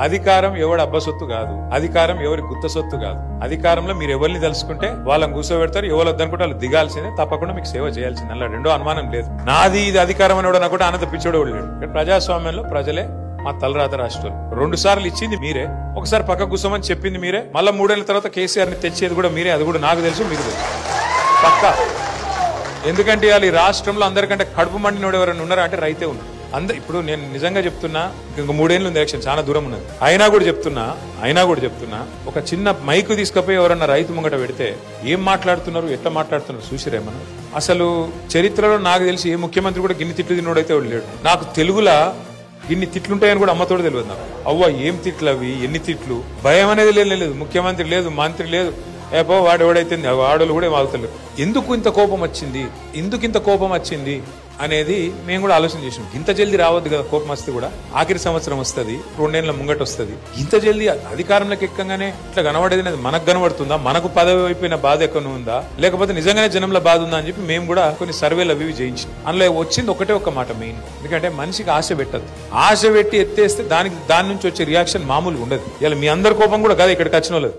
అధికారం ఎవరి అబ్బ సొత్తు కాదు, అధికారం ఎవరి గుత్త సొత్తు కాదు. అధికారంలో మీరు ఎవరిని తెలుసుకుంటే వాళ్ళని కూర్చోబెడతారు, ఎవరు వద్దనుకుంటే వాళ్ళు దిగాల్సిందే, తప్పకుండా మీకు సేవ చేయాల్సిందే. అలా రెండో అనుమానం లేదు. నాది ఇది అధికారం అని కూడా అనంత పిచ్చోడు లేడు. ప్రజాస్వామ్యంలో ప్రజలే మా తలరాత రాష్ట్రాలు 2 సార్లు ఇచ్చింది మీరే, ఒకసారి పక్క కూర్చోమని చెప్పింది మీరే, మళ్ళీ 3 ఏళ్ల తర్వాత కేసీఆర్ ని తెచ్చేది కూడా మీరే. అది కూడా నాకు తెలుసు, మీకు తెలుసు పక్కా. ఎందుకంటే ఇవాళ ఈ రాష్ట్రంలో అందరికంటే కడుపు మండినోడు ఎవరైనా ఉన్నారా అంటే రైతే ఉన్నారు. ఇప్పుడు నేను నిజంగా చెప్తున్నా, ఇంక 3 ఏళ్ళు ఉంది ఎలక్షన్, చాలా దూరం ఉన్నది. అయినా కూడా చెప్తున్నా ఒక చిన్న మైకు తీసుకుపోయి ఎవరన్నా రైతు ముంగట పెడితే ఏం మాట్లాడుతున్నారు, ఎట్లా మాట్లాడుతున్నారు చూసిరేమన్నా. అసలు చరిత్రలో నాకు తెలిసి ఏ ముఖ్యమంత్రి కూడా గిన్ని తిట్లు తిన్నోడైతే లేడు. నాకు తెలుగులా ఇన్ని తిట్లుంటాయని కూడా అమ్మతోడు తెలియదు నాకు. అవ్వ ఏం తిట్లు అవి, ఎన్ని తిట్లు, భయం అనేది లేదు. ముఖ్యమంత్రి లేదు, మంత్రి లేదు, ఏపో వాడు ఎవడైతే వాడోళ్ళు కూడా వాగుతలేరు. ఎందుకు ఇంత కోపం వచ్చింది అనేది మేము కూడా ఆలోచన చేసాం. ఇంత జల్దీ రావద్దు కదా కోపం వస్తే కూడా, ఆఖరి సంవత్సరం వస్తుంది, 2 ఏళ్ల ముంగట వస్తుంది. ఇంత జల్దీ అధికారంలోకి ఎక్కగానే ఇట్లా కనబడేది అనేది మనకు కనబడుతుందా, మనకు పదవి అయిపోయిన బాధ ఎక్కడ ఉందా, లేకపోతే నిజంగానే జనంలో బాధ ఉందా అని చెప్పి మేము కూడా కొన్ని సర్వేలు అవి చేయించాం. అందులో వచ్చింది ఒక మాట మెయిన్, ఎందుకంటే మనిషికి ఆశ పెట్టద్దు. ఆశ పెట్టి ఎత్తేస్తే దాని నుంచి వచ్చే రియాక్షన్ మామూలుగా ఉండదు. ఇలా మీ అందరి కోపం కూడా కదా ఇక్కడికి వచ్చిన వాళ్ళది.